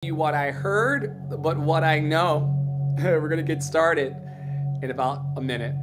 You what I heard, but what I know. We're going to get started in about a minute.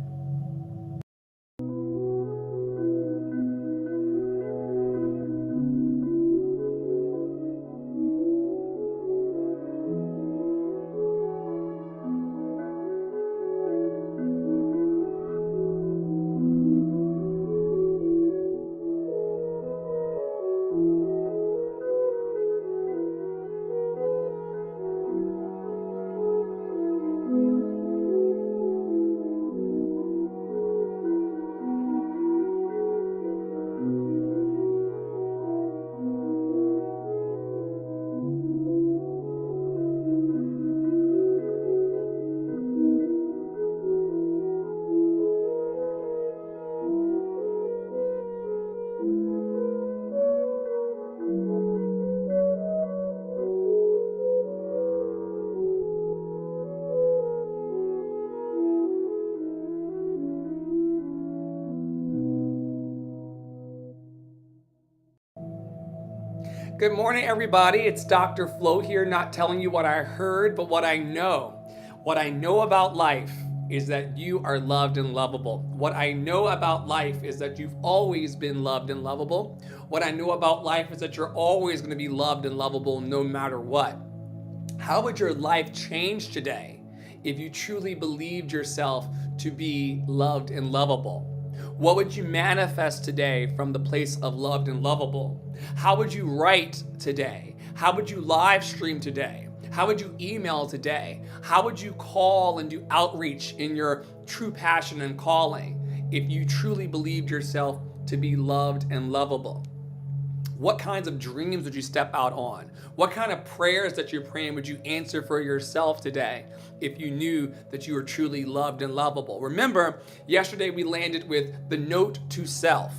Good morning, everybody. It's Dr. Flo here, not telling you what I heard, but what I know. What I know about life is that you are loved and lovable. What I know about life is that you've always been loved and lovable. What I know about life is that you're always going to be loved and lovable no matter what. How would your life change today if you truly believed yourself to be loved and lovable? What would you manifest today from the place of loved and lovable? How would you write today? How would you live stream today? How would you email today? How would you call and do outreach in your true passion and calling if you truly believed yourself to be loved and lovable? What kinds of dreams would you step out on? What kind of prayers that you're praying would you answer for yourself today if you knew that you were truly loved and lovable? Remember, yesterday we landed with the note to self.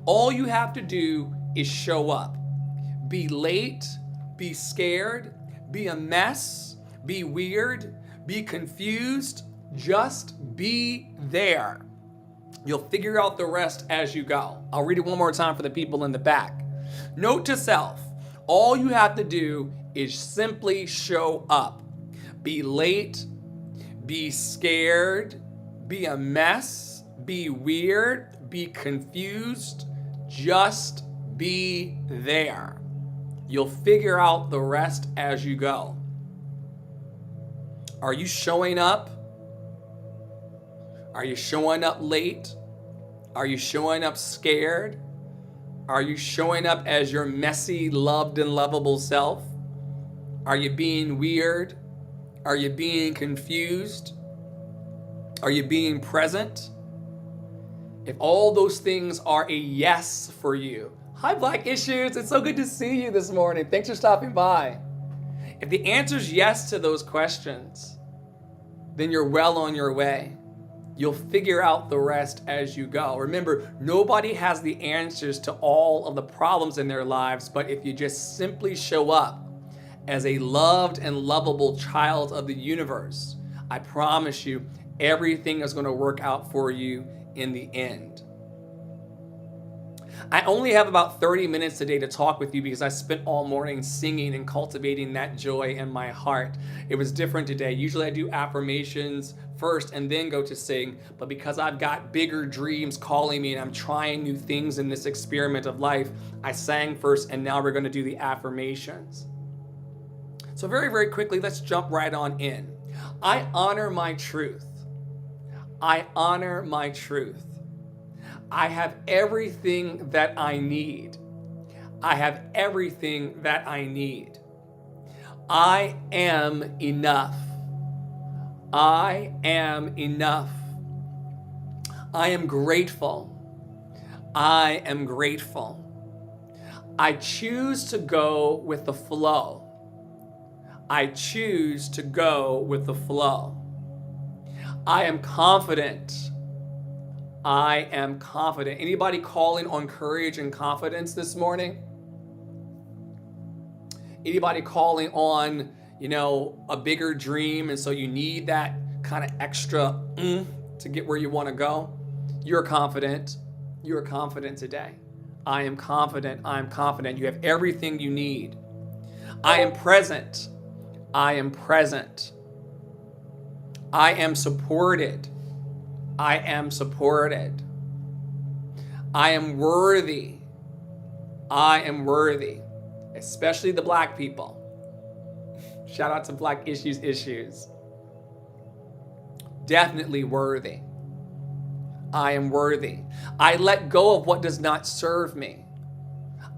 All you have to do is show up. Be late, be scared, be a mess, be weird, be confused, just be there. You'll figure out the rest as you go. I'll read it one more time for the people in the back. Note to self, all you have to do is simply show up. Be late, be scared, be a mess, be weird, be confused, just be there. You'll figure out the rest as you go. Are you showing up? Are you showing up late? Are you showing up scared? Are you showing up as your messy, loved, and lovable self? Are you being weird? Are you being confused? Are you being present? If all those things are a yes for you, hi Black Issues, it's so good to see you this morning. Thanks for stopping by. If the answer is yes to those questions, then you're well on your way. You'll figure out the rest as you go. Remember, nobody has the answers to all of the problems in their lives, but if you just simply show up as a loved and lovable child of the universe, I promise you, everything is going to work out for you in the end. I only have about 30 minutes today to talk with you because I spent all morning singing and cultivating that joy in my heart. It was different today. Usually I do affirmations first and then go to sing, but because I've got bigger dreams calling me and I'm trying new things in this experiment of life, I sang first and now we're going to do the affirmations. So very, very quickly, let's jump right on in. I honor my truth. I honor my truth. I have everything that I need. I have everything that I need. I am enough. I am enough. I am grateful. I am grateful. I choose to go with the flow. I choose to go with the flow. I am confident. I am confident. Anybody calling on courage and confidence this morning? Anybody calling on, a bigger dream, and so you need that kind of extra to get where you want to go? You're confident. You're confident today. I am confident. I am confident. You have everything you need. I am present. I am present. I am supported. I am supported. I am worthy. I am worthy. Especially the black people. Shout out to Black Issues. Definitely worthy. I am worthy. I let go of what does not serve me.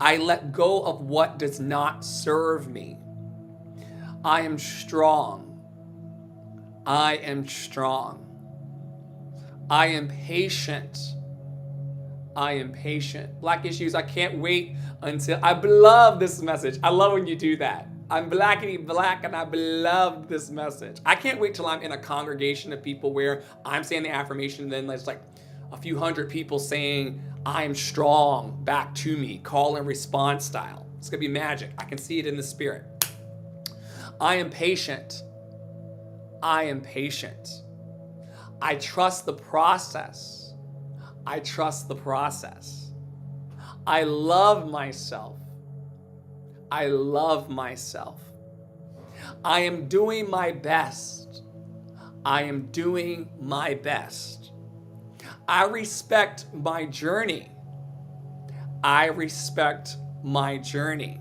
I let go of what does not serve me. I am strong. I am strong. I am patient. I am patient. Black Issues, I can't wait until, I love this message. I love when you do that. I'm blackity black and I love this message. I can't wait till I'm in a congregation of people where I'm saying the affirmation and then there's like a few hundred people saying, I'm strong back to me, call and response style. It's gonna be magic. I can see it in the spirit. I am patient. I am patient. I trust the process. I trust the process. I love myself. I love myself. I am doing my best. I am doing my best. I respect my journey. I respect my journey.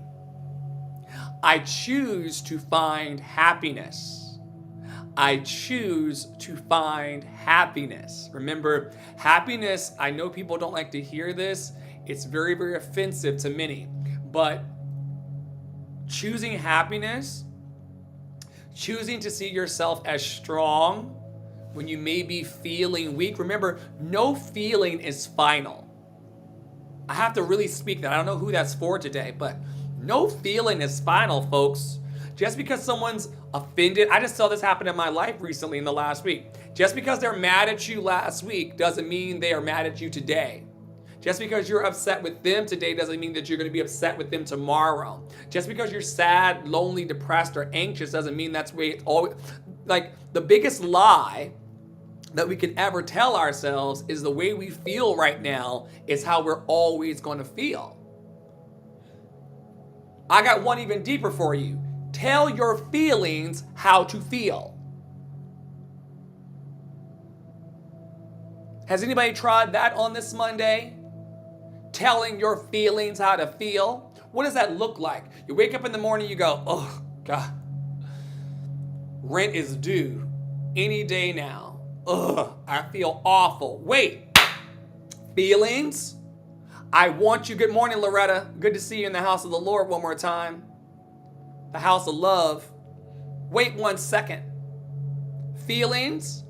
I choose to find happiness. I choose to find happiness. Remember, happiness, I know people don't like to hear this. It's very, very offensive to many. But choosing happiness, choosing to see yourself as strong when you may be feeling weak. Remember, no feeling is final. I have to really speak that. I don't know who that's for today, but no feeling is final, folks. Just because someone's offended, I just saw this happen in my life recently in the last week. Just because they're mad at you last week doesn't mean they are mad at you today. Just because you're upset with them today doesn't mean that you're going to be upset with them tomorrow. Just because you're sad, lonely, depressed, or anxious doesn't mean that's the way it always. Like, the biggest lie that we can ever tell ourselves is the way we feel right now is how we're always going to feel. I got one even deeper for you. Tell your feelings how to feel. Has anybody tried that on this Monday? Telling your feelings how to feel? What does that look like? You wake up in the morning, you go, oh, God. Rent is due any day now. Ugh, I feel awful. Wait, feelings? I want you. Good morning, Loretta. Good to see you in the house of the Lord one more time. The house of love. Wait 1 second. Feelings?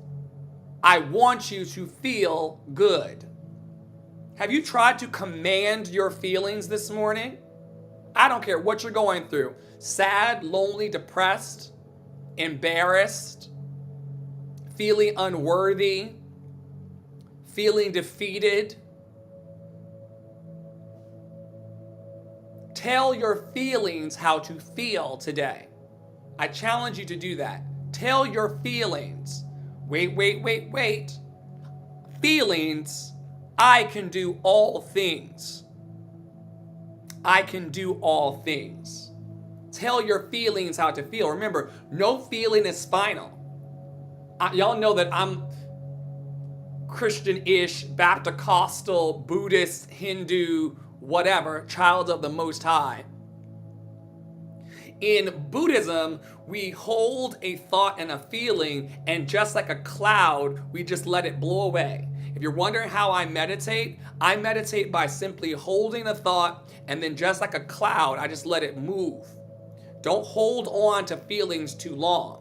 I want you to feel good. Have you tried to command your feelings this morning? I don't care what you're going through. Sad, lonely, depressed, embarrassed, feeling unworthy, feeling defeated. Tell your feelings how to feel today. I challenge you to do that. Tell your feelings. Wait. Feelings, I can do all things. I can do all things. Tell your feelings how to feel. Remember, no feeling is final. Y'all know that I'm Christian-ish, Baptist, Buddhist, Hindu, whatever, child of the Most High. In Buddhism, we hold a thought and a feeling, and just like a cloud, we just let it blow away. If you're wondering how I meditate by simply holding a thought, and then just like a cloud, I just let it move. Don't hold on to feelings too long.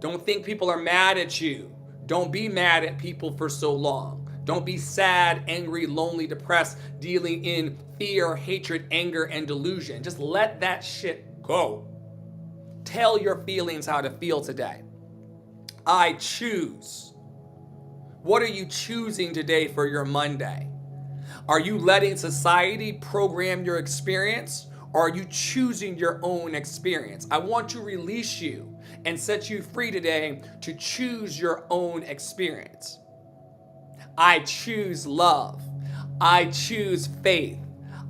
Don't think people are mad at you. Don't be mad at people for so long. Don't be sad, angry, lonely, depressed, dealing in fear, hatred, anger, and delusion. Just let that shit go. Tell your feelings how to feel today. I choose. What are you choosing today for your Monday? Are you letting society program your experience, or are you choosing your own experience? I want to release you and set you free today to choose your own experience. I choose love. I choose faith.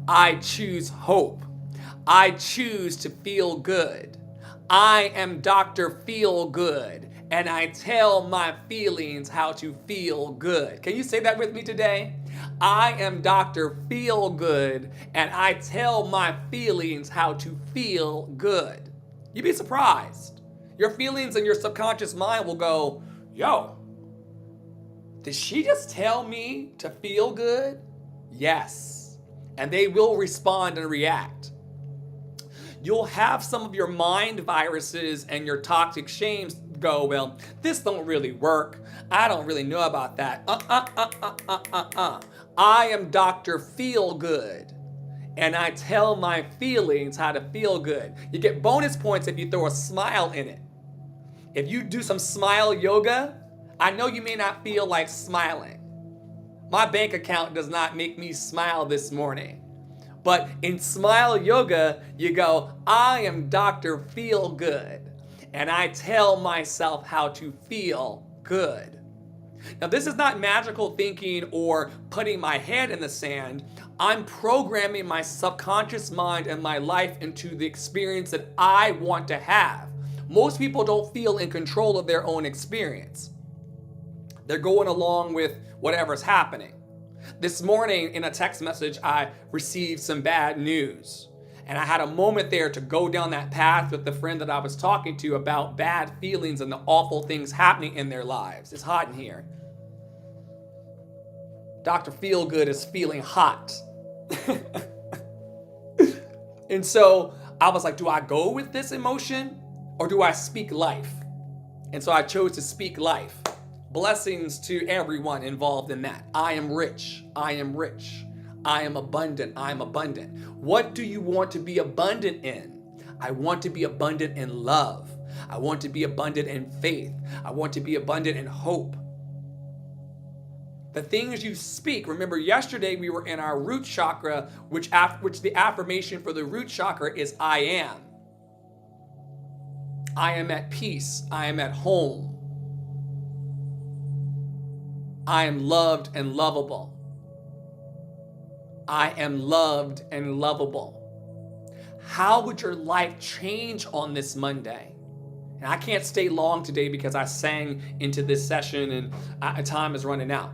I choose hope. I choose to feel good. I am Dr. Feel Good, and I tell my feelings how to feel good. Can you say that with me today? I am Dr. Feel Good, and I tell my feelings how to feel good. You'd be surprised. Your feelings and your subconscious mind will go, yo, did she just tell me to feel good? Yes. And they will respond and react. You'll have some of your mind viruses and your toxic shames go, well, this don't really work. I don't really know about that. I am Dr. Feel Good, and I tell my feelings how to feel good. You get bonus points if you throw a smile in it. If you do some smile yoga, I know you may not feel like smiling. My bank account does not make me smile this morning. But in smile yoga, you go, I am Dr. Feel Good, and I tell myself how to feel good. Now, this is not magical thinking or putting my head in the sand. I'm programming my subconscious mind and my life into the experience that I want to have. Most people don't feel in control of their own experience. They're going along with whatever's happening. This morning in a text message, I received some bad news. And I had a moment there to go down that path with the friend that I was talking to about bad feelings and the awful things happening in their lives. It's hot in here. Dr. Feelgood is feeling hot. And so I was like, do I go with this emotion or do I speak life? And so I chose to speak life. Blessings to everyone involved in that. I am rich. I am rich. I am abundant. I am abundant. What do you want to be abundant in? I want to be abundant in love. I want to be abundant in faith. I want to be abundant in hope. The things you speak. Remember, yesterday we were in our root chakra, which the affirmation for the root chakra is I am. I am at peace. I am at home. I am loved and lovable. I am loved and lovable. How would your life change on this Monday? And I can't stay long today because I sang into this session and time is running out.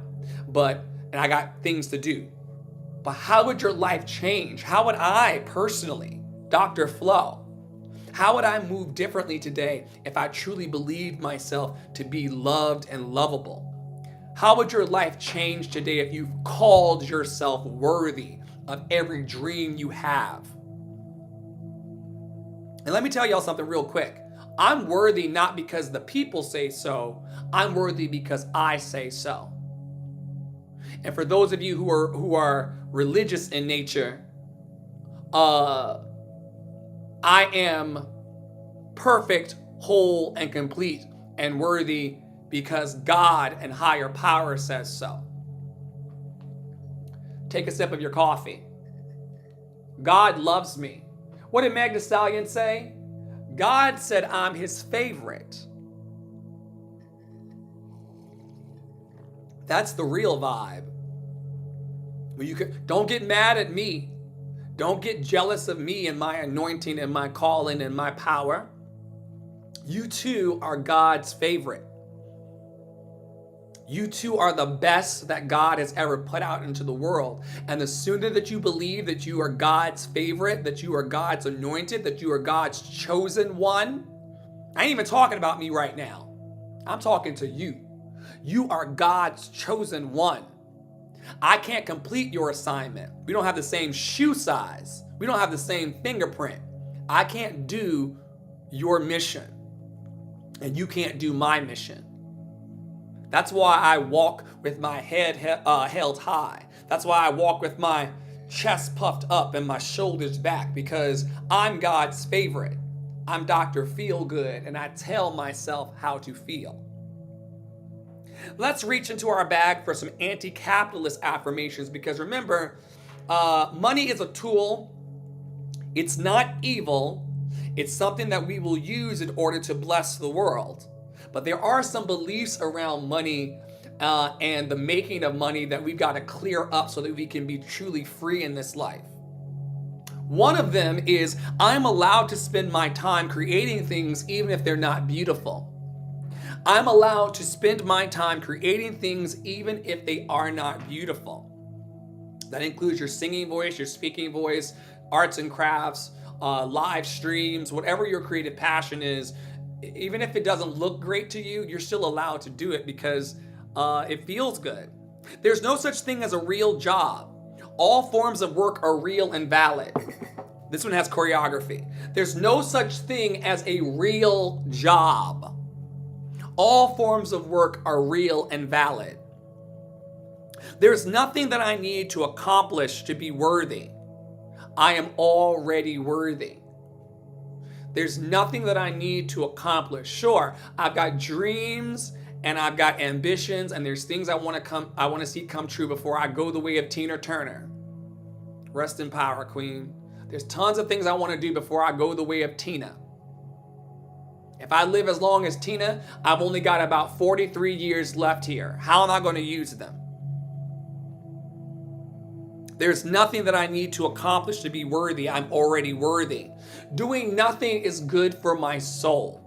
And I got things to do. But how would your life change? How would I personally, Dr. Flo, how would I move differently today if I truly believed myself to be loved and lovable? How would your life change today if you called yourself worthy of every dream you have? And let me tell y'all something real quick. I'm worthy not because the people say so. I'm worthy because I say so. And for those of you who are religious in nature, I am perfect, whole, and complete and worthy because God and higher power says so. Take a sip of your coffee. God loves me. What did Meg Thee Stallion say? God said I'm his favorite. That's the real vibe. Don't get mad at me. Don't get jealous of me and my anointing and my calling and my power. You too are God's favorite. You too are the best that God has ever put out into the world. And the sooner that you believe that you are God's favorite, that you are God's anointed, that you are God's chosen one, I ain't even talking about me right now. I'm talking to you. You are God's chosen one. I can't complete your assignment. We don't have the same shoe size. We don't have the same fingerprint. I can't do your mission. And you can't do my mission. That's why I walk with my head held high. That's why I walk with my chest puffed up and my shoulders back, because I'm God's favorite. I'm Dr. Feelgood, and I tell myself how to feel. Let's reach into our bag for some anti-capitalist affirmations, because remember, money is a tool. It's not evil. It's something that we will use in order to bless the world. But there are some beliefs around money and the making of money that we've got to clear up so that we can be truly free in this life. One of them is I'm allowed to spend my time creating things even if they're not beautiful. I'm allowed to spend my time creating things even if they are not beautiful. That includes your singing voice, your speaking voice, arts and crafts, live streams, whatever your creative passion is. Even if it doesn't look great to you, you're still allowed to do it because it feels good. There's no such thing as a real job. All forms of work are real and valid. This one has choreography. There's no such thing as a real job. All forms of work are real and valid. There's nothing that I need to accomplish to be worthy. I am already worthy. There's nothing that I need to accomplish. Sure, I've got dreams and I've got ambitions, and there's things I want to see come true before I go the way of Tina Turner. Rest in power, Queen. There's tons of things I want to do before I go the way of Tina. If I live as long as Tina, I've only got about 43 years left here. How am I going to use them? There's nothing that I need to accomplish to be worthy. I'm already worthy. Doing nothing is good for my soul.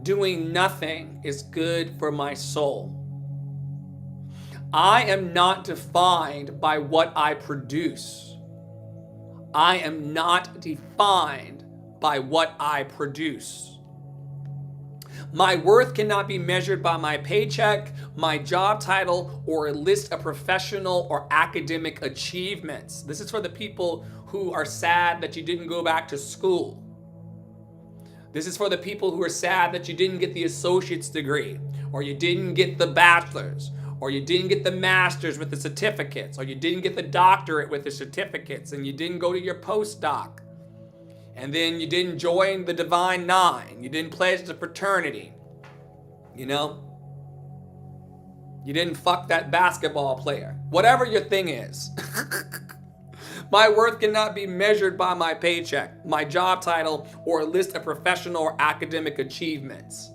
Doing nothing is good for my soul. I am not defined by what I produce. I am not defined by what I produce. My worth cannot be measured by my paycheck, my job title, or a list of professional or academic achievements. This is for the people who are sad that you didn't go back to school. This is for the people who are sad that you didn't get the associate's degree, or you didn't get the bachelor's, or you didn't get the master's with the certificates, or you didn't get the doctorate with the certificates, and you didn't go to your postdoc. And then you didn't join the Divine Nine. You didn't pledge the fraternity. You know? You didn't fuck that basketball player. Whatever your thing is. My worth cannot be measured by my paycheck, my job title, or a list of professional or academic achievements.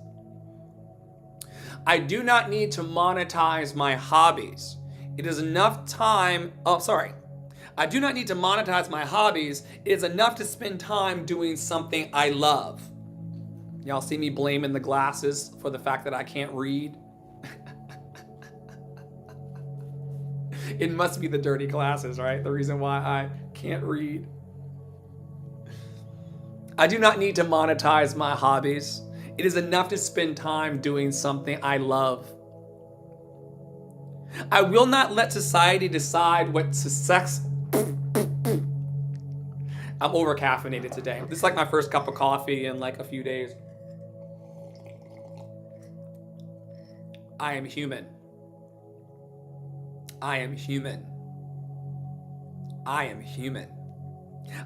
I do not need to monetize my hobbies. It is enough time. I do not need to monetize my hobbies. It is enough to spend time doing something I love. Y'all see me blaming the glasses for the fact that I can't read? It must be the dirty glasses, right? The reason why I can't read. I do not need to monetize my hobbies. It is enough to spend time doing something I love. I will not let society decide what success. I'm over caffeinated today. This is like my first cup of coffee in like a few days. I am human. I am human. I am human.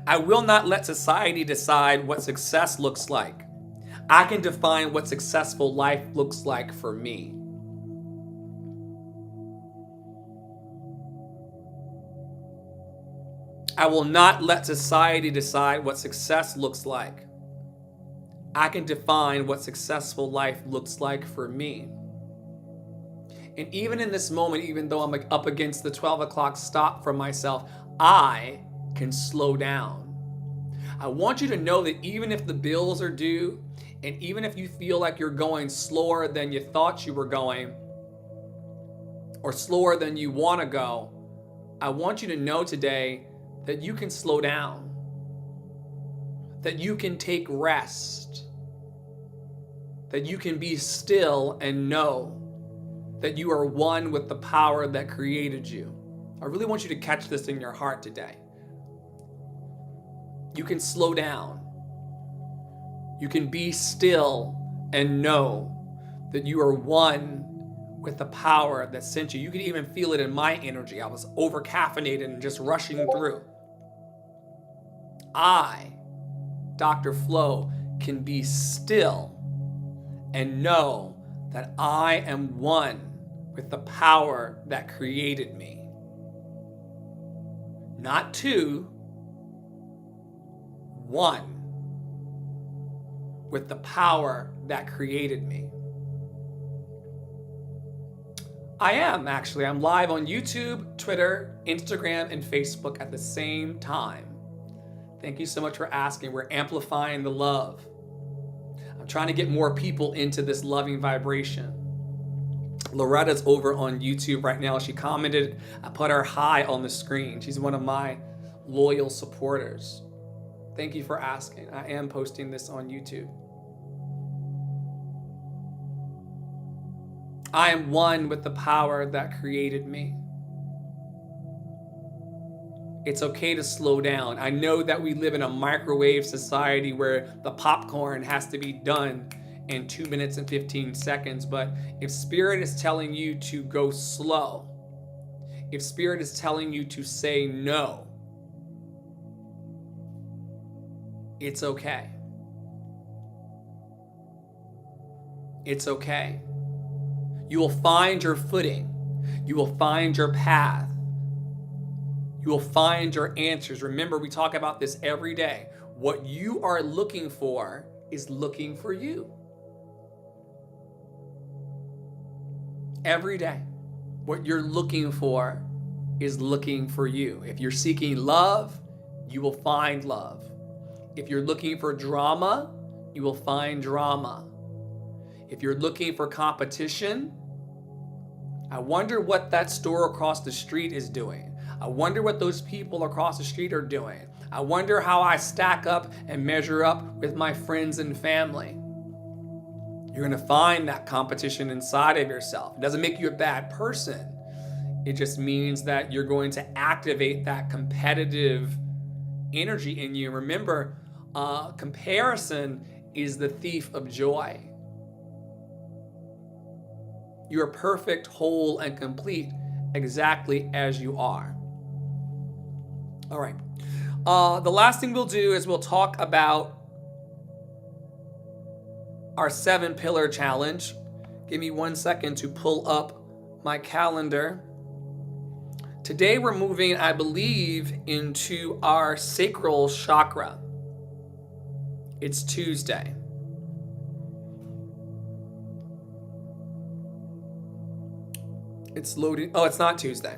I will not let society decide what success looks like. I can define what successful life looks like for me. I will not let society decide what success looks like. I can define what successful life looks like for me. And even in this moment, even though I'm up against the 12 o'clock stop for myself, I can slow down. I want you to know that even if the bills are due, and even if you feel like you're going slower than you thought you were going, or slower than you want to go, I want you to know today that you can slow down, that you can take rest, that you can be still and know that you are one with the power that created you. I really want you to catch this in your heart today. You can slow down. You can be still and know that you are one with the power that sent you. You can even feel it in my energy. I was over caffeinated and just rushing through. I, Dr. Flo, can be still and know that I am one with the power that created me. Not two, one with the power that created me. I'm live on YouTube, Twitter, Instagram, and Facebook at the same time. Thank you so much for asking. We're amplifying the love. I'm trying to get more people into this loving vibration. Loretta's over on YouTube right now. She commented. I put her hi on the screen. She's one of my loyal supporters. Thank you for asking. I am posting this on YouTube. I am one with the power that created me. It's okay to slow down. I know that we live in a microwave society where the popcorn has to be done in 2 minutes and 15 seconds. But if Spirit is telling you to go slow, if Spirit is telling you to say no, it's okay. It's okay. You will find your footing. You will find your path. You will find your answers. Remember, we talk about this every day. What you are looking for is looking for you. Every day, what you're looking for is looking for you. If you're seeking love, you will find love. If you're looking for drama, you will find drama. If you're looking for competition, I wonder what that store across the street is doing. I wonder what those people across the street are doing. I wonder how I stack up and measure up with my friends and family. You're going to find that competition inside of yourself. It doesn't make you a bad person. It just means that you're going to activate that competitive energy in you. Remember, comparison is the thief of joy. You are perfect, whole, and complete exactly as you are. All right. The last thing we'll do is we'll talk about our 7-pillar challenge. Give me 1 second to pull up my calendar. Today we're moving, I believe, into our sacral chakra. It's Tuesday. It's loading. Oh, it's not Tuesday.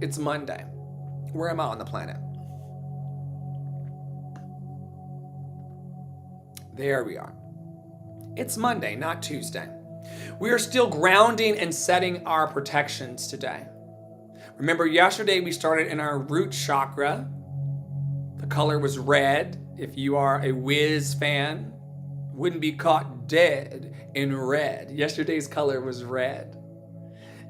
It's Monday. Where am I on the planet? There we are. It's Monday, not Tuesday. We are still grounding and setting our protections today. Remember, yesterday we started in our root chakra. The color was red. If you are a Wiz fan, wouldn't be caught dead in red. Yesterday's color was red.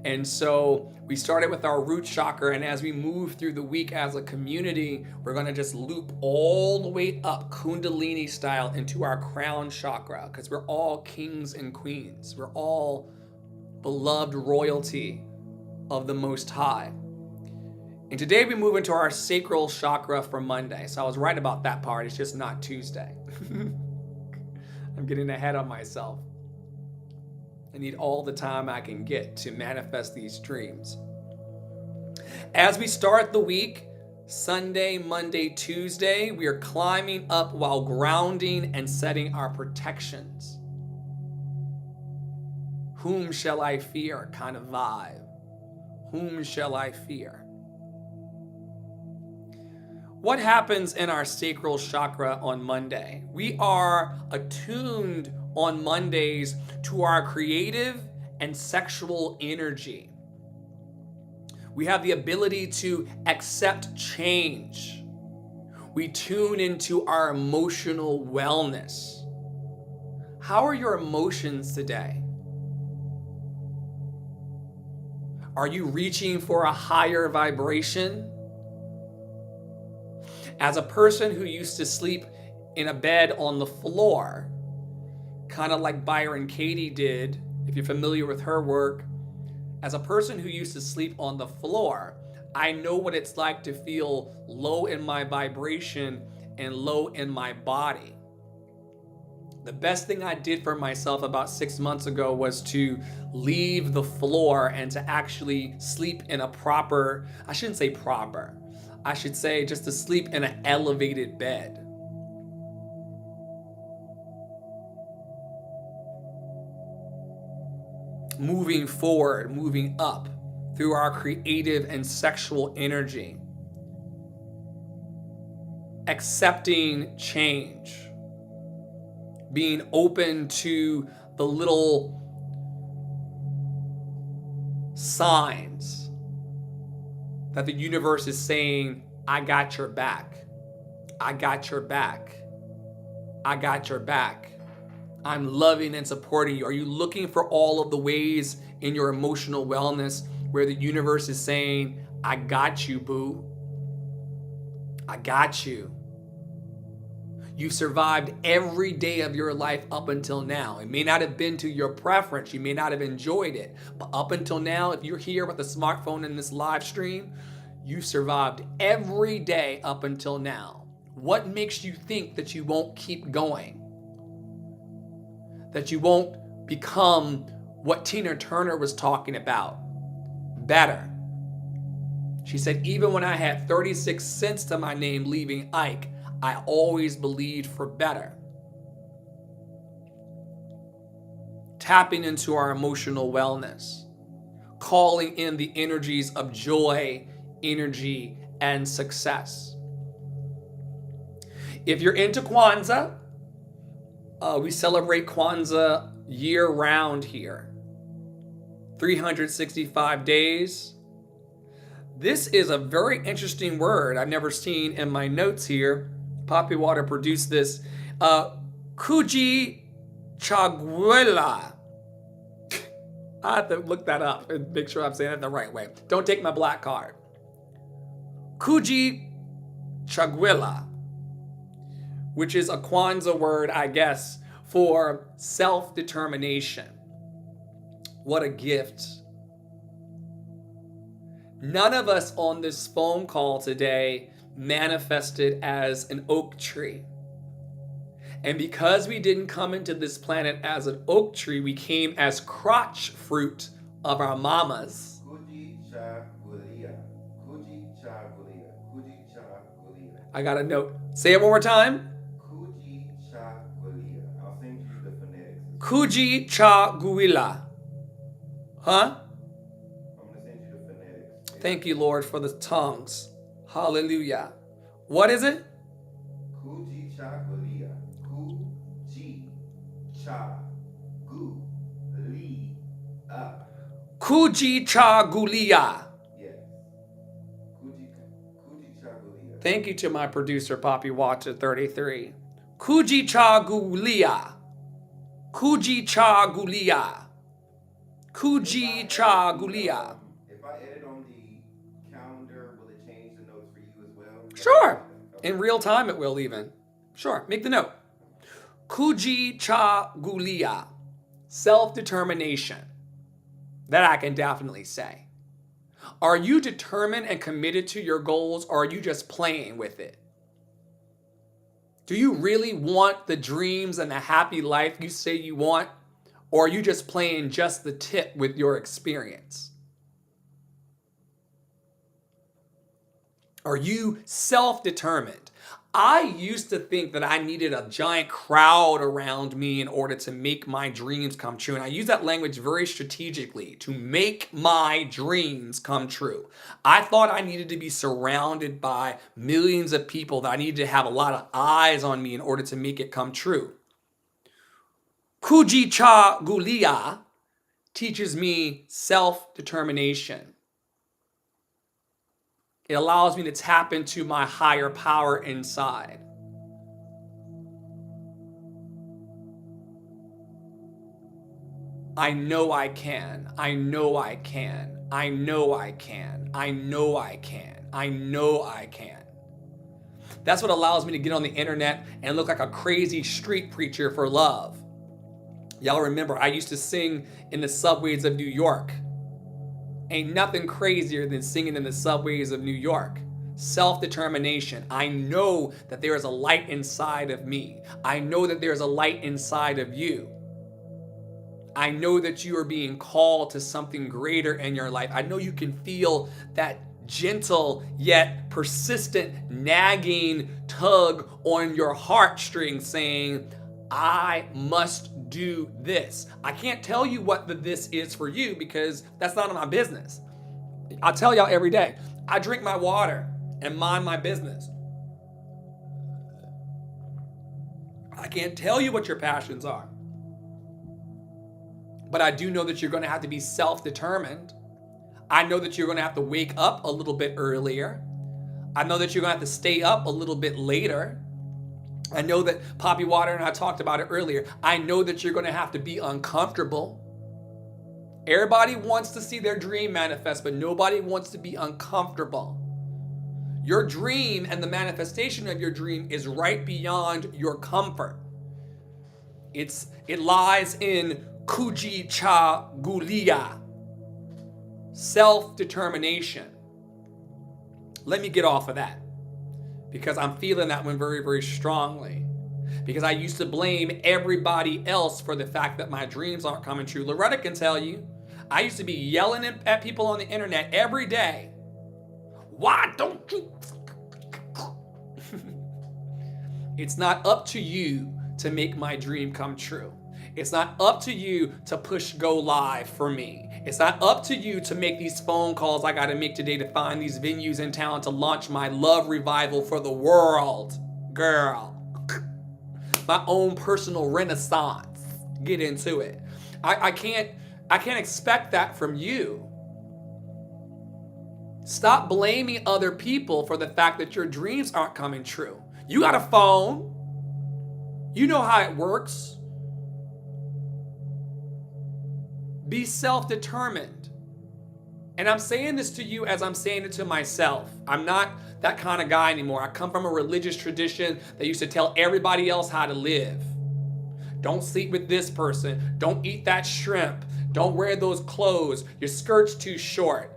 And so we started with our root chakra, and as we move through the week as a community, we're going to just loop all the way up Kundalini style into our crown chakra, because we're all kings and queens. We're all beloved royalty of the Most High. And today we move into our sacral chakra for Monday. So I was right about that part. It's just not Tuesday. I'm getting ahead of myself. I need all the time I can get to manifest these dreams. As we start the week, Sunday, Monday, Tuesday, we are climbing up while grounding and setting our protections. Whom shall I fear kind of vibe. Whom shall I fear? What happens in our sacral chakra on Monday? We are attuned on Mondays to our creative and sexual energy. We have the ability to accept change. We tune into our emotional wellness. How are your emotions today? Are you reaching for a higher vibration? As a person who used to sleep in a bed on the floor, kind of like Byron Katie did, if you're familiar with her work, as a person who used to sleep on the floor, I know what it's like to feel low in my vibration and low in my body. The best thing I did for myself about 6 months ago was to leave the floor and to actually sleep in a proper, I shouldn't say proper, I should say just to sleep in an elevated bed. Moving forward, moving up through our creative and sexual energy. accepting change, being open to the little signs that the universe is saying, I got your back. I got your back. I got your back. I'm loving and supporting you. Are you looking for all of the ways in your emotional wellness where the universe is saying, I got you, boo. I got you. You've survived every day of your life up until now. It may not have been to your preference. You may not have enjoyed it. But up until now, if you're here with a smartphone in this live stream, you survived every day up until now. What makes you think that you won't keep going? That you won't become what Tina Turner was talking about? Better. She said, even when I had 36 cents to my name leaving Ike, I always believed for better. Tapping into our emotional wellness, calling in the energies of joy, energy, and success. If you're into Kwanzaa, we celebrate Kwanzaa year-round here. 365 days. This is a very interesting word I've never seen in my notes here. Poppy Water produced this. Kuji Chaguela. I have to look that up and make sure I'm saying it the right way. Don't take my black card. Kuji Chaguela, which is a Kwanzaa word, I guess, for self-determination. What a gift. None of us on this phone call today manifested as an oak tree. And because we didn't come into this planet as an oak tree, we came as crotch fruit of our mamas. I got a note. Say it one more time. I'll send you the phonetics. Kuji cha guila. Huh? I'm going to send you the phonetics. Thank you, Lord, for the tongues. Hallelujah. What is it? Kuji cha gulia. Kuji cha gulia. Kuji cha gulia. Yes. Kuji cha gulia. Thank you to my producer, Poppy Watch at 33. Kuji cha gulia. Kuji cha gulia. Kuji cha gulia. If I edit on the calendar, will it change the notes for you as well? Sure. In real time it will even. Sure. Make the note. Kuji cha gulia. Self-determination. That I can definitely say. Are you determined and committed to your goals, or are you just playing with it? Do you really want the dreams and the happy life you say you want? Or are you just playing just the tip with your experience? Are you self-determined? I used to think that I needed a giant crowd around me in order to make my dreams come true. And I use that language very strategically, to make my dreams come true. I thought I needed to be surrounded by millions of people, that I needed to have a lot of eyes on me in order to make it come true. Kuji cha gulia teaches me self-determination. It allows me to tap into my higher power inside. I know I can. I know I can. I know I can. I know I can. I know I can. That's what allows me to get on the internet and look like a crazy street preacher for love. Y'all remember, I used to sing in the subways of New York. Ain't nothing crazier than singing in the subways of New York. Self-determination. I know that there is a light inside of me. I know that there is a light inside of you. I know that you are being called to something greater in your life. I know you can feel that gentle yet persistent nagging tug on your heartstrings saying, I must do this. I can't tell you what the this is for you because that's none of my business. I tell y'all every day, I drink my water and mind my business. I can't tell you what your passions are. But I do know that you're going to have to be self-determined. I know that you're going to have to wake up a little bit earlier. I know that you're going to have to stay up a little bit later. I know that Poppy Water and I talked about it earlier. I know that you're going to have to be uncomfortable. Everybody wants to see their dream manifest, but nobody wants to be uncomfortable. Your dream and the manifestation of your dream is right beyond your comfort. It lies in Kuji Cha Gulia, self-determination. Let me get off of that because I'm feeling that one very, very strongly. Because I used to blame everybody else for the fact that my dreams aren't coming true. Loretta can tell you, I used to be yelling at people on the internet every day. Why don't you? It's not up to you to make my dream come true. It's not up to you to push go live for me. It's not up to you to make these phone calls I got to make today to find these venues in town to launch my love revival for the world. Girl. My own personal renaissance. Get into it. I can't expect that from you. Stop blaming other people for the fact that your dreams aren't coming true. You got a phone. You know how it works. Be self-determined. And I'm saying this to you as I'm saying it to myself. I'm not that kind of guy anymore. I come from a religious tradition that used to tell everybody else how to live. Don't sleep with this person. Don't eat that shrimp. Don't wear those clothes. Your skirt's too short.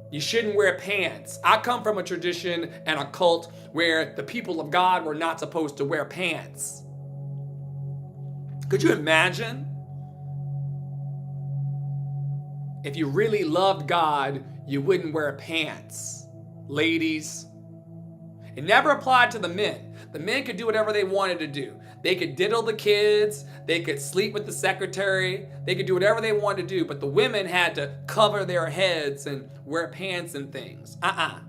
You shouldn't wear pants. I come from a tradition and a cult where the people of God were not supposed to wear pants. Could you imagine? If you really loved God, you wouldn't wear pants. Ladies. It never applied to the men. The men could do whatever they wanted to do. They could diddle the kids. They could sleep with the secretary. They could do whatever they wanted to do. But the women had to cover their heads and wear pants and things. I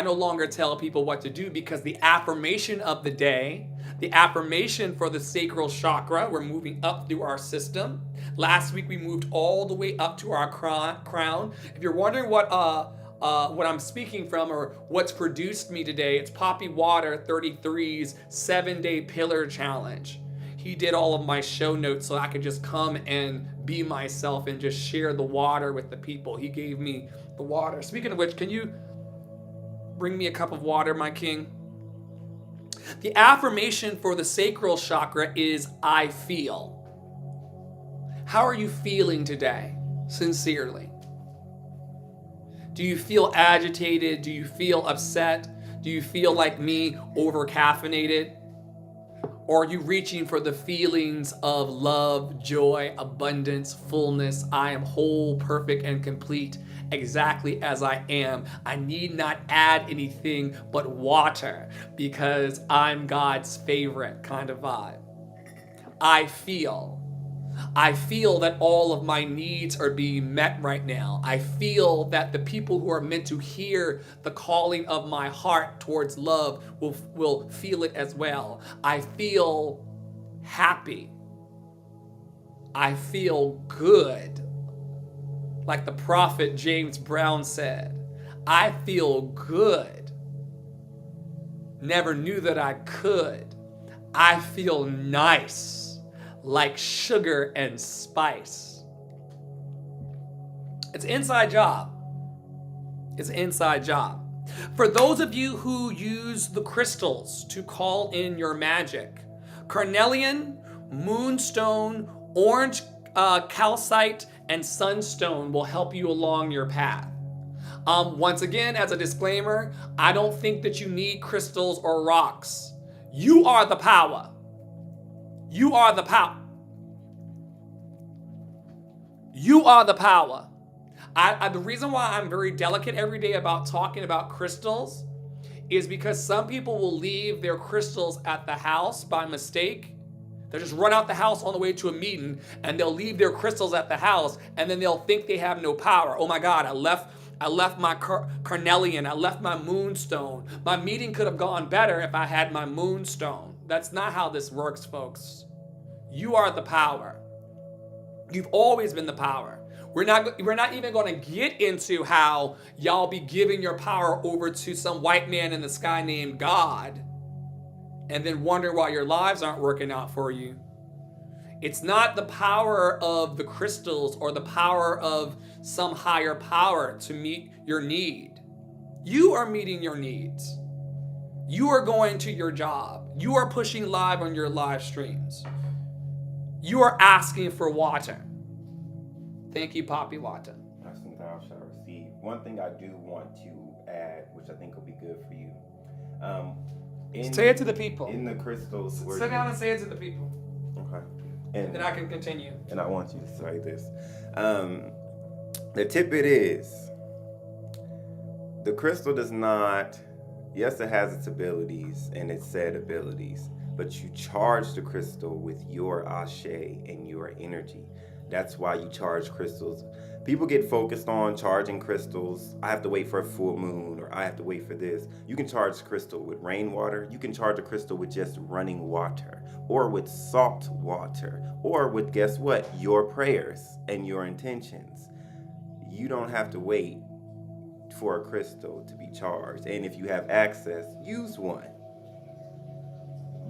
no longer tell people what to do because the affirmation of the day, the affirmation for the sacral chakra, we're moving up through our system. Last week we moved all the way up to our crown. If you're wondering what I'm speaking from or what's produced me today, it's Poppy Water 33's 7-day pillar challenge. He did all of my show notes so I could just come and be myself and just share the water with the people. He gave me the water. Speaking of which, can you bring me a cup of water, my king? The affirmation for the sacral chakra is I feel. How are you feeling today? Sincerely. Do you feel agitated? Do you feel upset? Do you feel like me, over-caffeinated? Or are you reaching for the feelings of love, joy, abundance, fullness? I am whole, perfect, and complete exactly as I am. I need not add anything but water because I'm God's favorite kind of vibe. I feel that all of my needs are being met right now. I feel that the people who are meant to hear the calling of my heart towards love will feel it as well. I feel happy. I feel good. Like the prophet James Brown said, I feel good. Never knew that I could. I feel nice. Like sugar and spice. It's an inside job. It's an inside job. For those of you who use the crystals to call in your magic, carnelian, moonstone, orange calcite, and sunstone will help you along your path. Once again, as a disclaimer, I don't think that you need crystals or rocks. You are the power. You are the power. You are the power. The reason why I'm very delicate every day about talking about crystals is because some people will leave their crystals at the house by mistake. They'll just run out the house on the way to a meeting and they'll leave their crystals at the house and then they'll think they have no power. Oh my God, I left I left my carnelian. I left my moonstone. My meeting could have gone better if I had my moonstone. That's not how this works, folks. You are the power. You've always been the power. We're not even going to get into how y'all be giving your power over to some white man in the sky named God and then wonder why your lives aren't working out for you. It's not the power of the crystals or the power of some higher power to meet your need. You are meeting your needs. You are going to your job. You are pushing live on your live streams. You are asking for water. Thank you, Poppy Water. Asking thou shalt receive. One thing I do want to add, which I think will be good for you. Say it to the people. In the crystals. Sit down and say it to the people. Okay. And then I can continue. And I want you to say this. The tidbit is, the crystal does not, yes, it has its abilities and its said abilities, but you charge the crystal with your ashe and your energy. That's why you charge crystals. People get focused on charging crystals. I have to wait for a full moon, or I have to wait for this. You can charge crystal with rainwater. You can charge a crystal with just running water, or with salt water, or with, guess what? Your prayers and your intentions. You don't have to wait for a crystal to be charged. And if you have access, use one.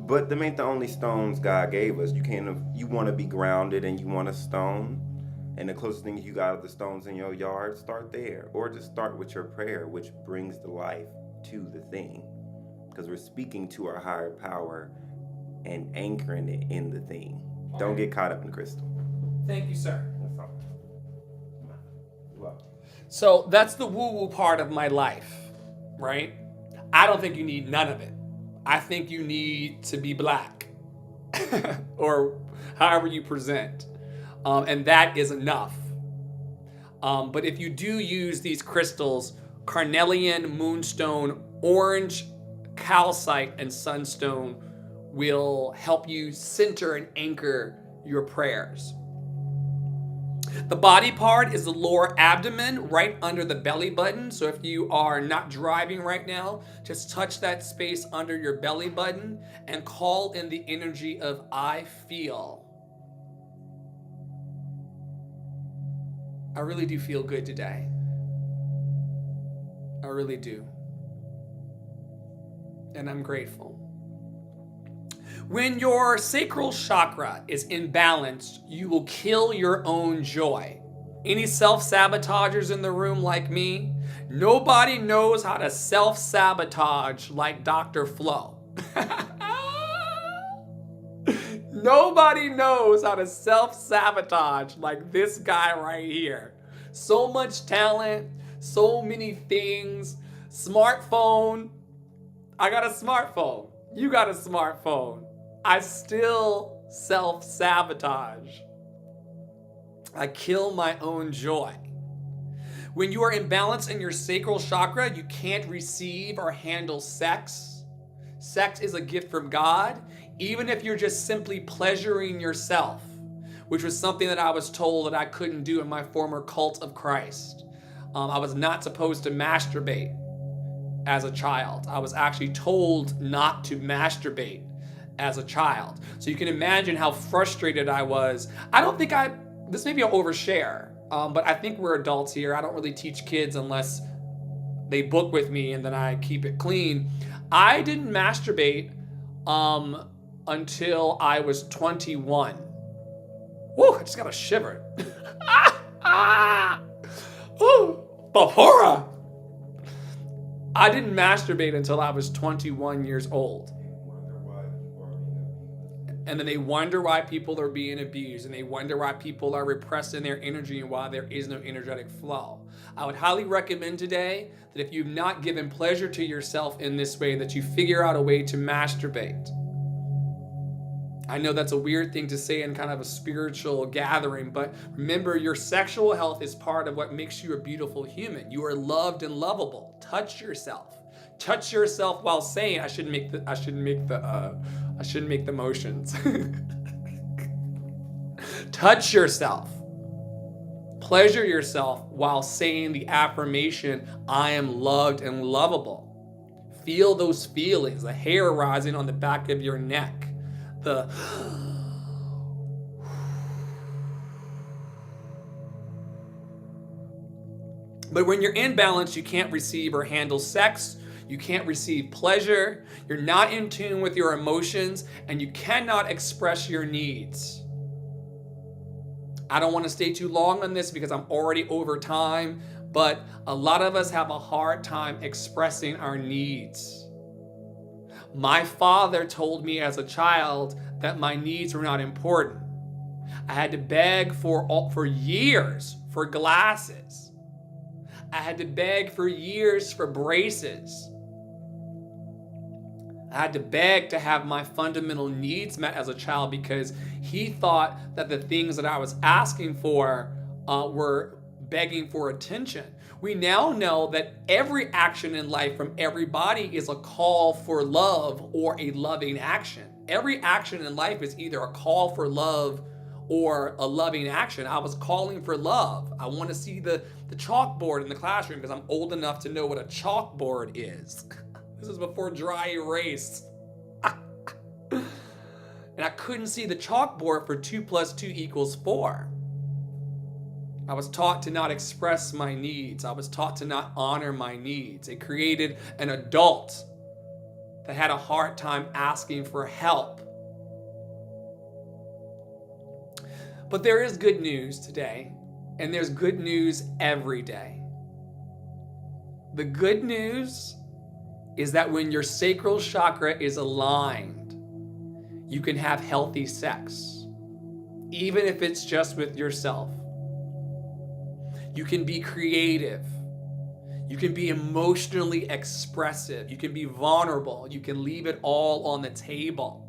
But them ain't the only stones God gave us. You want to be grounded and you want a stone, and the closest thing you got are the stones in your yard, start there. Or just start with your prayer, which brings the life to the thing. Because we're speaking to our higher power and anchoring it in the thing. Don't get caught up in the crystal. Thank you, sir. That's all. Well. So that's the woo-woo part of my life, right? I don't think you need none of it. I think you need to be black or however you present. And that is enough. But if you do use these crystals, carnelian, moonstone, orange, calcite, and sunstone will help you center and anchor your prayers. The body part is the lower abdomen right under the belly button. So if you are not driving right now, just touch that space under your belly button and call in the energy of I feel. I really do feel good today. I really do. And I'm grateful. When your sacral chakra is imbalanced, you will kill your own joy. Any self-sabotagers in the room like me? Nobody knows how to self-sabotage like Dr. Flo. Nobody knows how to self-sabotage like this guy right here. So much talent, so many things. Smartphone. I got a smartphone. You got a smartphone. I still self-sabotage. I kill my own joy. When you are imbalanced in your sacral chakra, you can't receive or handle sex. Sex is a gift from God, even if you're just simply pleasuring yourself, which was something that I was told that I couldn't do in my former cult of Christ. I was not supposed to masturbate as a child. I was actually told not to masturbate as a child. So you can imagine how frustrated I was. This may be an overshare, but I think we're adults here. I don't really teach kids unless they book with me and then I keep it clean. I didn't masturbate until I was 21. Woo, I just got a shiver. Ooh, the horror. I didn't masturbate until I was 21 years old. And then they wonder why people are being abused, and they wonder why people are repressing their energy and why there is no energetic flow. I would highly recommend today that if you've not given pleasure to yourself in this way, that you figure out a way to masturbate. I know that's a weird thing to say in kind of a spiritual gathering, but remember, your sexual health is part of what makes you a beautiful human. You are loved and lovable. Touch yourself. Touch yourself while saying, I shouldn't make the motions. Touch yourself. Pleasure yourself while saying the affirmation, I am loved and lovable. Feel those feelings, the hair rising on the back of your neck, the But when you're in balance, you can't receive or handle sex. You can't receive pleasure. You're not in tune with your emotions, and you cannot express your needs. I don't want to stay too long on this because I'm already over time, but a lot of us have a hard time expressing our needs. My father told me as a child that my needs were not important. I had to beg for years for glasses. I had to beg for years for braces. I had to beg to have my fundamental needs met as a child because he thought that the things that I was asking for were begging for attention. We now know that every action in life from everybody is a call for love or a loving action. Every action in life is either a call for love or a loving action. I was calling for love. I want to see the chalkboard in the classroom because I'm old enough to know what a chalkboard is. This is before dry erase. And I couldn't see the chalkboard for 2 + 2 = 4. I was taught to not express my needs. I was taught to not honor my needs. It created an adult that had a hard time asking for help. But there is good news today, and there's good news every day. The good news is that when your sacral chakra is aligned, you can have healthy sex, even if it's just with yourself. You can be creative. You can be emotionally expressive. You can be vulnerable. You can leave it all on the table.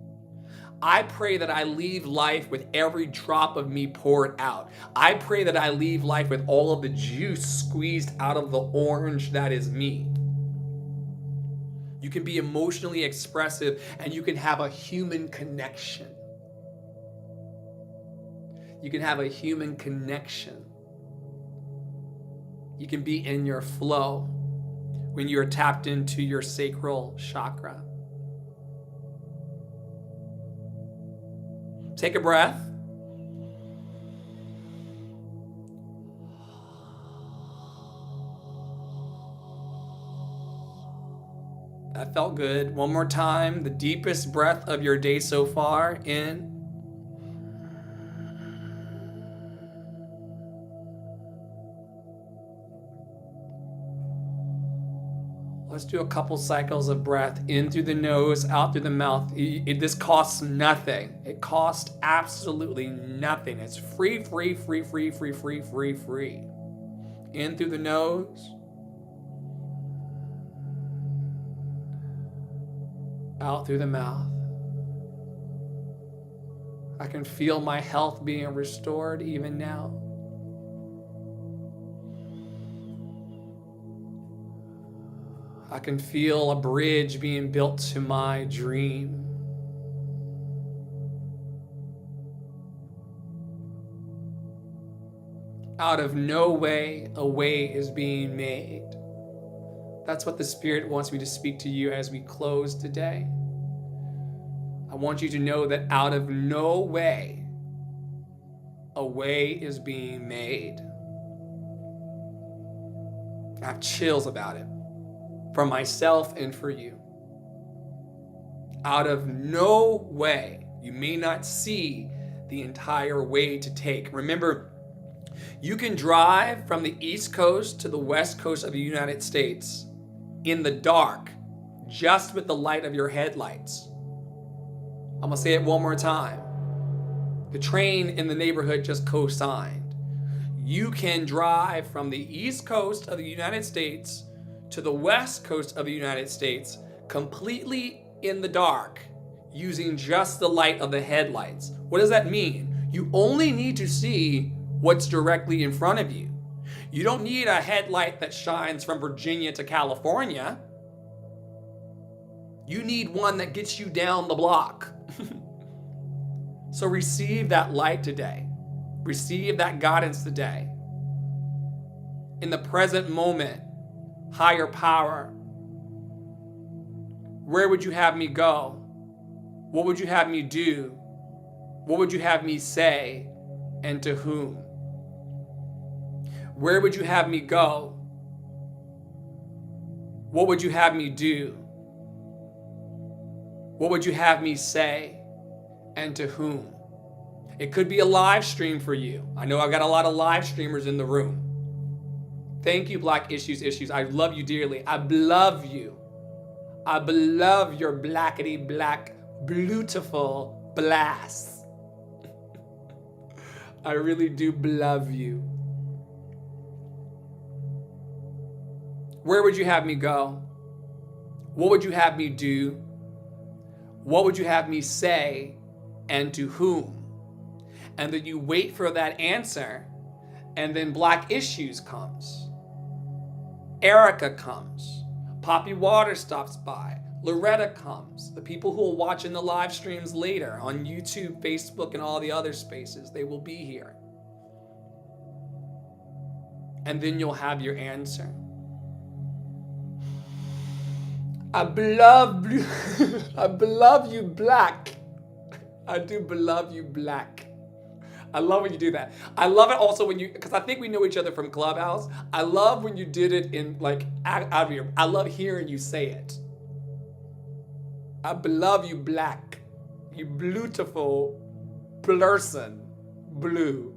I pray that I leave life with every drop of me poured out. I pray that I leave life with all of the juice squeezed out of the orange that is me. You can be emotionally expressive and you can have a human connection. You can have a human connection. You can be in your flow when you're tapped into your sacral chakra. Take a breath. That felt good. One more time. The deepest breath of your day so far. In. Let's do a couple cycles of breath in through the nose, out through the mouth. This costs nothing. It costs absolutely nothing. It's free. In through the nose. Out through the mouth. I can feel my health being restored even now. I can feel a bridge being built to my dream. Out of no way, a way is being made. That's what the Spirit wants me to speak to you as we close today. I want you to know that out of no way, a way is being made. I have chills about it. For myself and for you. Out of no way, you may not see the entire way to take. Remember, you can drive from the East Coast to the West Coast of the United States in the dark, just with the light of your headlights. I'm gonna say it one more time. The train in the neighborhood just co-signed. You can drive from the East Coast of the United States to the West Coast of the United States completely in the dark using just the light of the headlights. What does that mean? You only need to see what's directly in front of you. You don't need a headlight that shines from Virginia to California. You need one that gets you down the block. So receive that light today. Receive that guidance today. in the present moment, higher power, where would you have me go? What would you have me do? What would you have me say? And to whom? Where would you have me go? What would you have me do? What would you have me say? And to whom? It could be a live stream for you. I know I've got a lot of live streamers in the room. Thank you, Black Issues. I love you dearly. I love you. I love your blackety black, beautiful blasts. I really do love you. Where would you have me go? What would you have me do? What would you have me say? And to whom? And then you wait for that answer, and then Black Issues comes. Erica comes. Poppy Water stops by. Loretta comes. The people who will watch in the live streams later on YouTube, Facebook, and all the other spaces, they will be here. And then you'll have your answer. I love you, Black. I do love you, Black. I love when you do that. I love it also when you, because I think we know each other from Clubhouse. I love when you did it in like out of your, I love hearing you say it. I love you, Black. You beautiful person. Blue.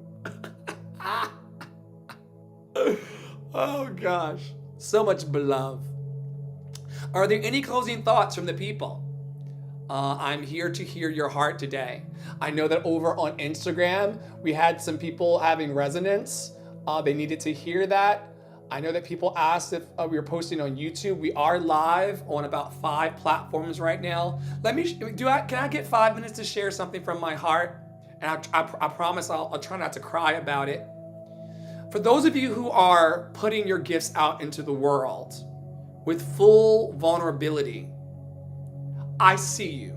Oh gosh. So much love. Are there any closing thoughts from the people? I'm here to hear your heart today. I know that over on Instagram, we had some people having resonance. They needed to hear that. I know that people asked if we were posting on YouTube. We are live on about 5 platforms right now. Can I get 5 minutes to share something from my heart? And I promise I'll try not to cry about it. For those of you who are putting your gifts out into the world with full vulnerability, I see you.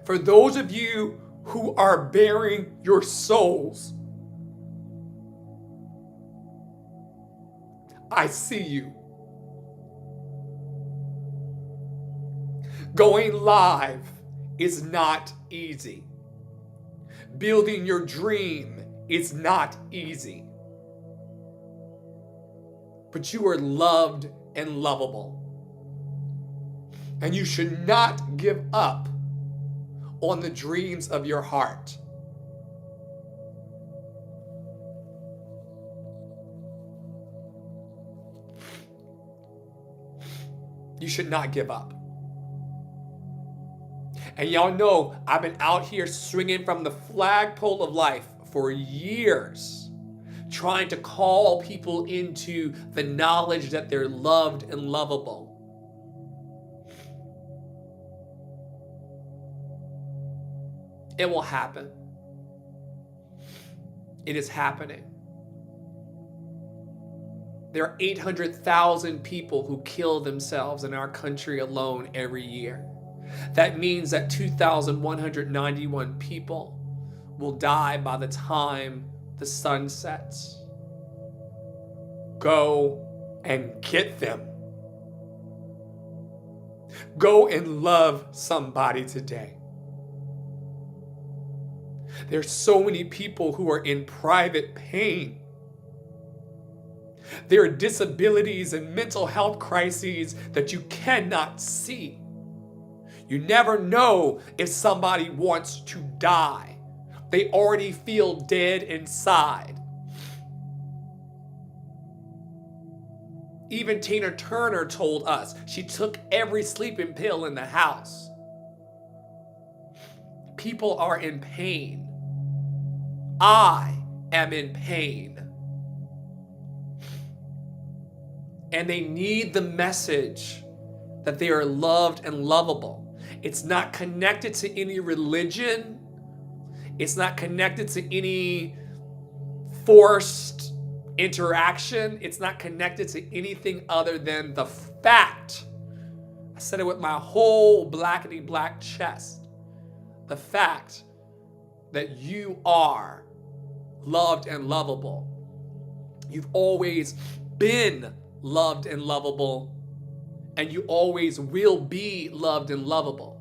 For those of you who are bearing your souls, I see you. Going live is not easy. Building your dream is not easy. But you are loved and lovable. And you should not give up on the dreams of your heart. You should not give up. And y'all know I've been out here swinging from the flagpole of life for years, trying to call people into the knowledge that they're loved and lovable. It will happen. It is happening. There are 800,000 people who kill themselves in our country alone every year. That means that 2,191 people will die by the time the sun sets. Go and get them. Go and love somebody today. There's so many people who are in private pain. There are disabilities and mental health crises that you cannot see. You never know if somebody wants to die. They already feel dead inside. Even Tina Turner told us she took every sleeping pill in the house. People are in pain. I am in pain. And they need the message that they are loved and lovable. It's not connected to any religion. It's not connected to any forced interaction. It's not connected to anything other than the fact. I said it with my whole blackety black chest. The fact that you are loved and lovable. You've always been loved and lovable, and you always will be loved and lovable.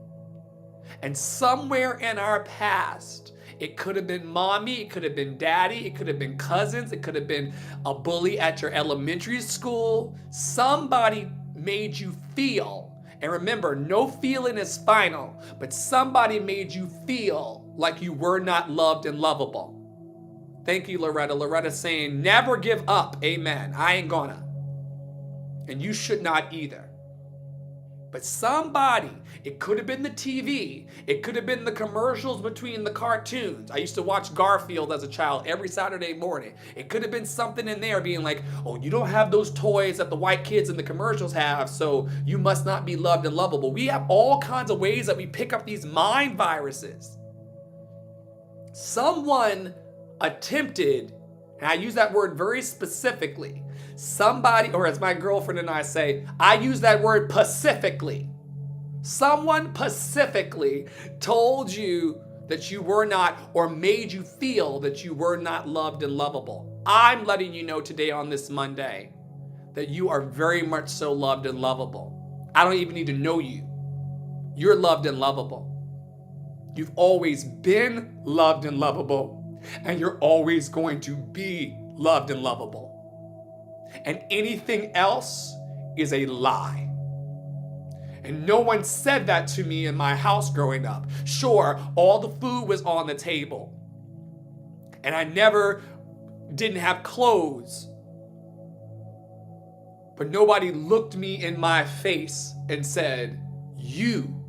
And somewhere in our past, it could have been mommy, it could have been daddy, it could have been cousins, it could have been a bully at your elementary school. Somebody made you feel, and remember, no feeling is final, but somebody made you feel like you were not loved and lovable. Thank you, Loretta. Loretta's saying, never give up. Amen. I ain't gonna. And you should not either. But somebody, it could have been the TV, it could have been the commercials between the cartoons. I used to watch Garfield as a child every Saturday morning. It could have been something in there being like, oh, you don't have those toys that the white kids in the commercials have, so you must not be loved and lovable. We have all kinds of ways that we pick up these mind viruses. Someone attempted, and I use that word very specifically, somebody, or as my girlfriend and I say, I use that word pacifically. Someone pacifically told you that you were not, or made you feel that you were not loved and lovable. I'm letting you know today on this Monday that you are very much so loved and lovable. I don't even need to know you. You're loved and lovable. You've always been loved and lovable, and you're always going to be loved and lovable. And anything else is a lie. And no one said that to me in my house growing up. Sure, all the food was on the table, and I never didn't have clothes, but nobody looked me in my face and said, you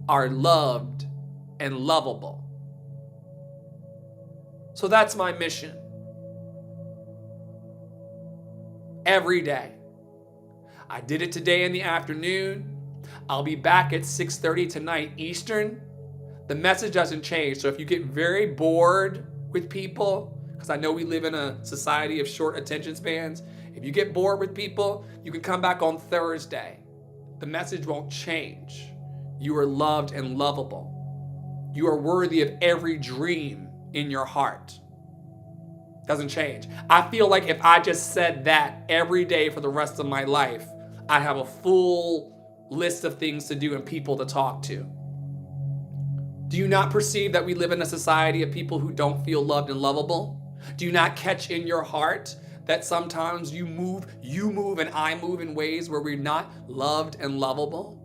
are loved and lovable. So that's my mission. Every day. I did it today in the afternoon. I'll be back at 6:30 tonight Eastern. The message doesn't change. So if you get very bored with people, because I know we live in a society of short attention spans, if you get bored with people, you can come back on Thursday. The message won't change. You are loved and lovable. You are worthy of every dream in your heart. Doesn't change. I feel like if I just said that every day for the rest of my life, I'd have a full list of things to do and people to talk to. Do you not perceive that we live in a society of people who don't feel loved and lovable? Do you not catch in your heart that sometimes you move and I move in ways where we're not loved and lovable?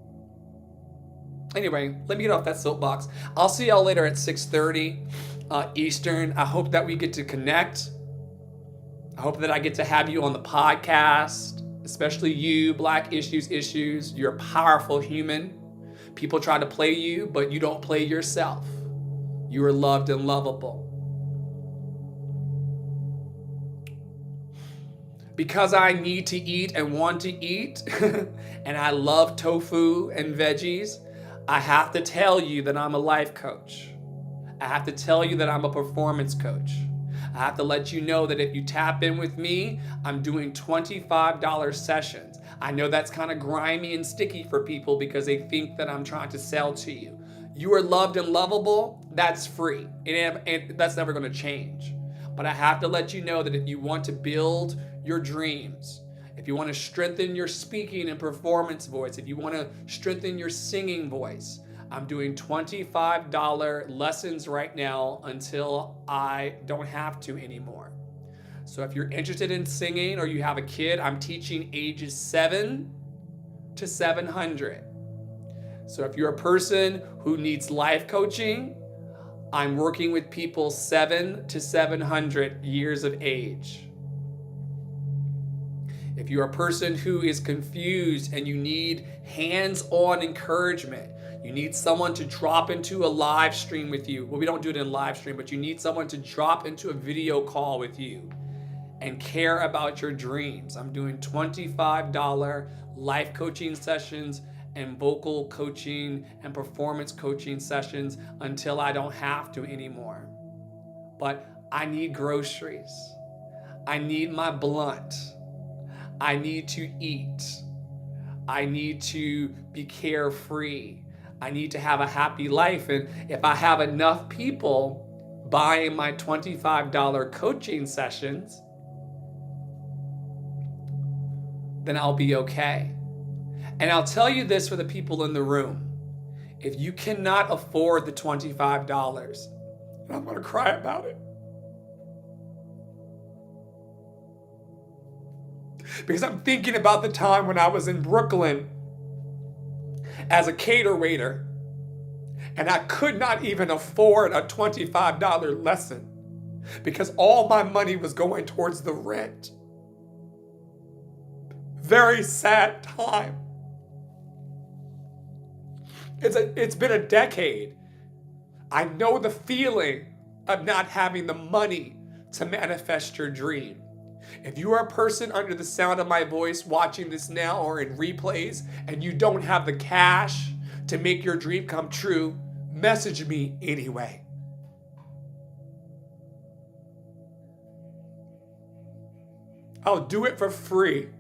Anyway, let me get off that soapbox. I'll see y'all later at 6:30 Eastern. I hope that we get to connect. I hope that I get to have you on the podcast, especially you, Black Issues. You're a powerful human. People try to play you, but you don't play yourself. You are loved and lovable. Because I need to eat and want to eat, and I love tofu and veggies, I have to tell you that I'm a life coach. I have to tell you that I'm a performance coach. I have to let you know that if you tap in with me, I'm doing $25 sessions. I know that's kind of grimy and sticky for people because they think that I'm trying to sell to you. You are loved and lovable, that's free. And that's never going to change. But I have to let you know that if you want to build your dreams, if you want to strengthen your speaking and performance voice, if you want to strengthen your singing voice, I'm doing $25 lessons right now until I don't have to anymore. So if you're interested in singing or you have a kid, I'm teaching ages 7 to 700. So if you're a person who needs life coaching, I'm working with people 7 to 700 years of age. If you're a person who is confused and you need hands-on encouragement, you need someone to drop into a live stream with you. Well, we don't do it in live stream, but you need someone to drop into a video call with you and care about your dreams. I'm doing $25 life coaching sessions and vocal coaching and performance coaching sessions until I don't have to anymore. But I need groceries. I need my blunt. I need to eat. I need to be carefree. I need to have a happy life. And if I have enough people buying my $25 coaching sessions, then I'll be okay. And I'll tell you this for the people in the room. If you cannot afford the $25, and I'm going to cry about it, because I'm thinking about the time when I was in Brooklyn as a cater waiter, and I could not even afford a $25 lesson because all my money was going towards the rent. Very sad time. It's been a decade. I know the feeling of not having the money to manifest your dream. If you are a person under the sound of my voice watching this now or in replays and you don't have the cash to make your dream come true, message me anyway. I'll do it for free.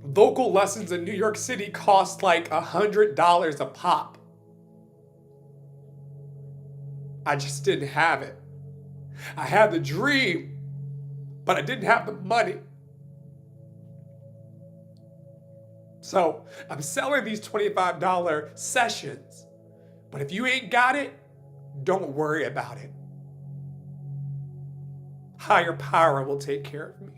Vocal lessons in New York City cost like $100 a pop. I just didn't have it. I had the dream, but I didn't have the money. So I'm selling these $25 sessions, but if you ain't got it, don't worry about it. Higher power will take care of me.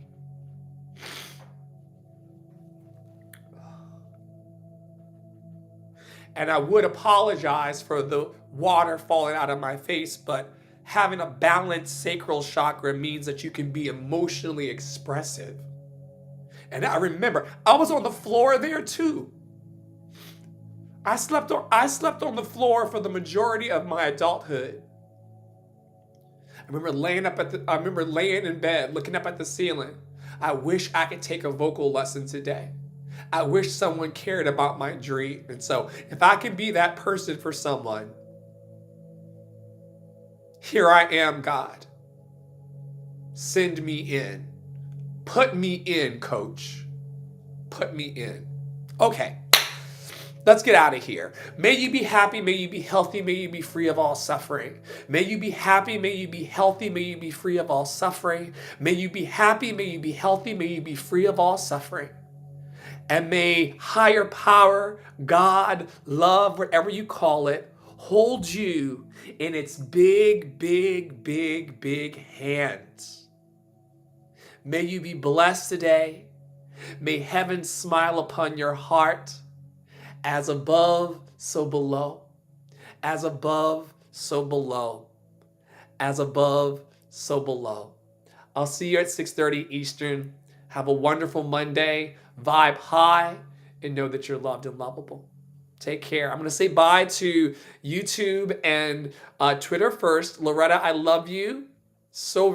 And I would apologize for the water falling out of my face, but having a balanced sacral chakra means that you can be emotionally expressive. And I remember, I was on the floor there too. I slept on the floor for the majority of my adulthood. I remember laying in bed, looking up at the ceiling. I wish I could take a vocal lesson today. I wish someone cared about my dream. And so if I can be that person for someone, here I am, God. Send me in. Put me in, coach. Put me in. Okay, let's get out of here. May you be happy. May you be healthy. May you be free of all suffering. May you be happy. May you be healthy. May you be free of all suffering. May you be happy. May you be healthy. May you be free of all suffering. And may higher power, God, love, whatever you call it, hold you in its big, big, big, big hands. May you be blessed today. May heaven smile upon your heart. As above, so below. As above, so below. As above, so below. I'll see you at 6:30 Eastern. Have a wonderful Monday. Vibe high and know that you're loved and lovable. Take care. I'm going to say bye to YouTube and Twitter first. Loretta, I love you so